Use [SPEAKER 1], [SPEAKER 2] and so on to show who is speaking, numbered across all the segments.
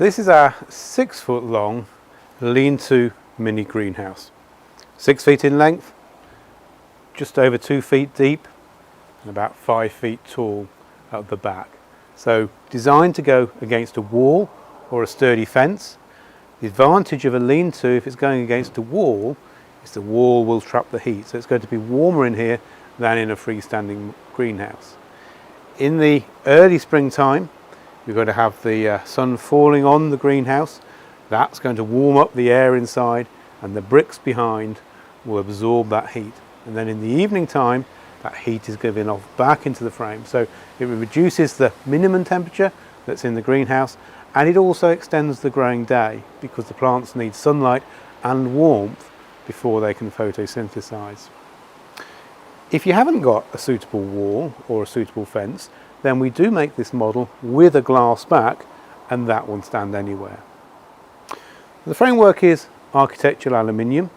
[SPEAKER 1] So this is our 6-foot long lean-to mini greenhouse. 6 feet in length, just over 2 feet deep, and about 5 feet tall at the back. So designed to go against a wall or a sturdy fence. The advantage of a lean-to, if it's going against a wall, is the wall will trap the heat. So it's going to be warmer in here than in a freestanding greenhouse. In the early springtime, you're going to have the sun falling on the greenhouse. That's going to warm up the air inside, and the bricks behind will absorb that heat. And then in the evening time, that heat is given off back into the frame. So it reduces the minimum temperature that's in the greenhouse, and it also extends the growing day because the plants need sunlight and warmth before they can photosynthesize. If you haven't got a suitable wall or a suitable fence, then we do make this model with a glass back, and that won't stand anywhere. The framework is architectural aluminium.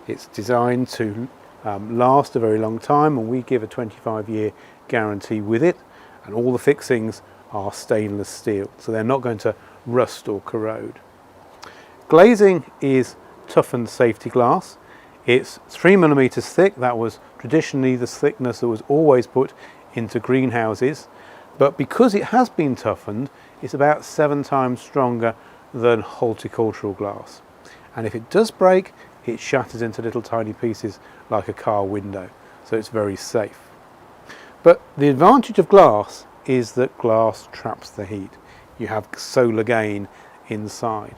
[SPEAKER 1] It's designed to last a very long time, and we give a 25-year guarantee with it, and all the fixings are stainless steel, so they're not going to rust or corrode. Glazing is toughened safety glass. It's 3 millimeters thick. That was traditionally the thickness that was always put into greenhouses, but because it has been toughened, it's about 7 times stronger than horticultural glass. And if it does break, it shatters into little tiny pieces like a car window, so it's very safe. But the advantage of glass is that glass traps the heat. You have solar gain inside.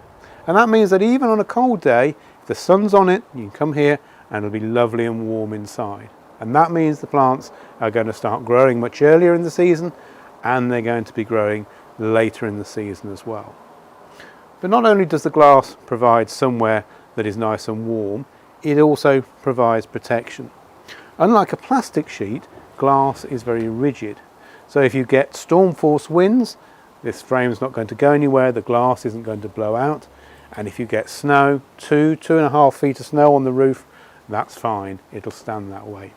[SPEAKER 1] And that means that even on a cold day, if the sun's on it, you can come here and it'll be lovely and warm inside. And that means the plants are going to start growing much earlier in the season, and they're going to be growing later in the season as well. But not only does the glass provide somewhere that is nice and warm, it also provides protection. Unlike a plastic sheet, glass is very rigid. So if you get storm force winds, this frame is not going to go anywhere, the glass isn't going to blow out. And if you get snow, 2.5 feet of snow on the roof, that's fine, it'll stand that way.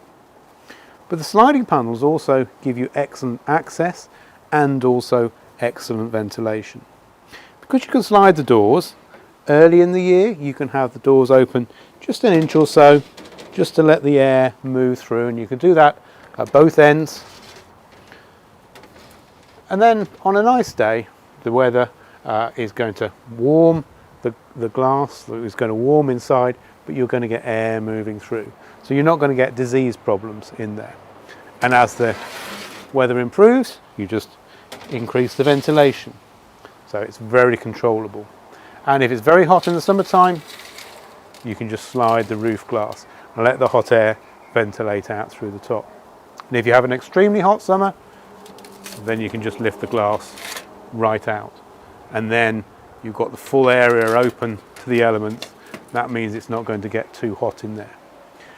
[SPEAKER 1] But the sliding panels also give you excellent access and also excellent ventilation. Because you can slide the doors, early in the year you can have the doors open just an inch or so, just to let the air move through, and you can do that at both ends. And then on a nice day, the weather is going to warm the glass, it's going to warm inside, but you're going to get air moving through. So you're not going to get disease problems in there. And as the weather improves, you just increase the ventilation. So it's very controllable. And if it's very hot in the summertime, you can just slide the roof glass and let the hot air ventilate out through the top. And if you have an extremely hot summer, then you can just lift the glass right out. And then you've got the full area open to the elements. That means it's not going to get too hot in there.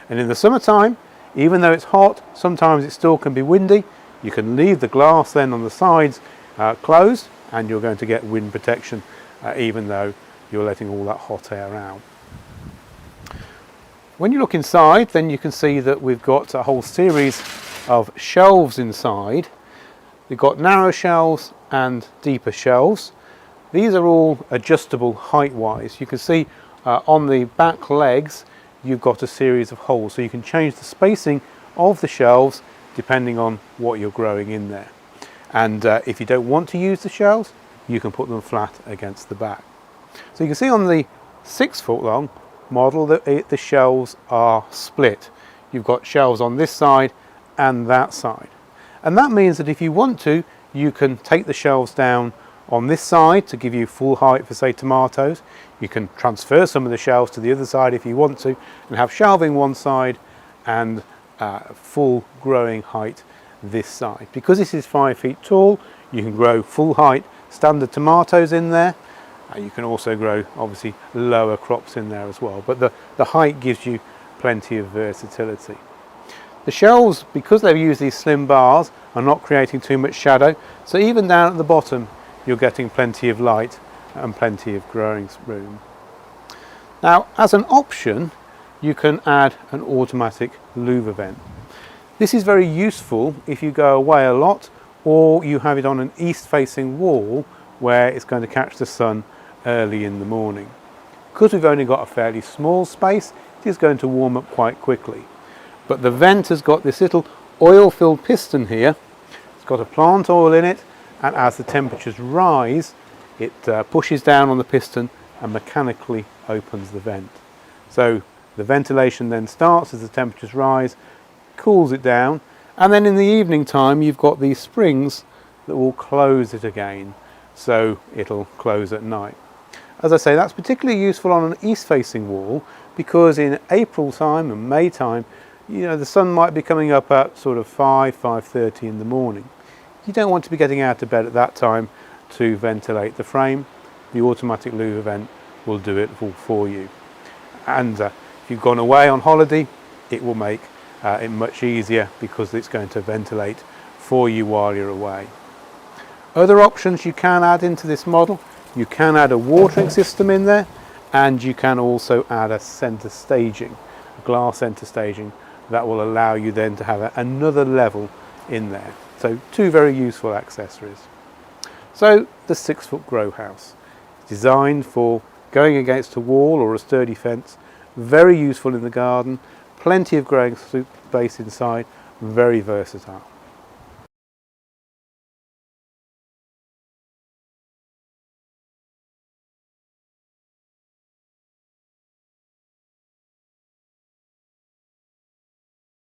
[SPEAKER 1] And in the summertime, even though it's hot, sometimes it still can be windy. You can leave the glass then on the sides closed, and you're going to get wind protection even though you're letting all that hot air out. When you look inside, then you can see that we've got a whole series of shelves inside. We've got narrow shelves and deeper shelves. These are all adjustable height-wise. You can see on the back legs you've got a series of holes, so you can change the spacing of the shelves depending on what you're growing in there. And if you don't want to use the shelves, you can put them flat against the back. So you can see on the 6-foot long model that the shelves are split. You've got shelves on this side and that side. And that means that if you want to, you can take the shelves down on this side to give you full height for, say, tomatoes. You can transfer some of the shelves to the other side if you want to, and have shelving one side and full growing height this side. Because this is 5 feet tall, you can grow full height standard tomatoes in there. You can also grow obviously lower crops in there as well, but the height gives you plenty of versatility. The shelves, because they've used these slim bars, are not creating too much shadow, so even down at the bottom you're getting plenty of light and plenty of growing room. Now, as an option, you can add an automatic louver vent. This is very useful if you go away a lot, or you have it on an east facing wall where it's going to catch the sun early in the morning. Because we've only got a fairly small space, it is going to warm up quite quickly. But the vent has got this little oil-filled piston here. It's got a plant oil in it, and as the temperatures rise, it pushes down on the piston and mechanically opens the vent. So the ventilation then starts as the temperatures rise, cools it down, and then in the evening time you've got these springs that will close it again, so it'll close at night. As I say, that's particularly useful on an east-facing wall, because in April time and May time, the sun might be coming up at sort of 5:30 in the morning. You don't want to be getting out of bed at that time to ventilate the frame. The automatic louver vent will do it all for you. And if you've gone away on holiday, it will make it much easier, because it's going to ventilate for you while you're away. Other options you can add into this model: you can add a watering system in there, and you can also add a centre staging, a glass centre staging, that will allow you then to have another level in there. So two very useful accessories. So the 6-foot grow house, designed for going against a wall or a sturdy fence, very useful in the garden, plenty of growing space inside, very versatile.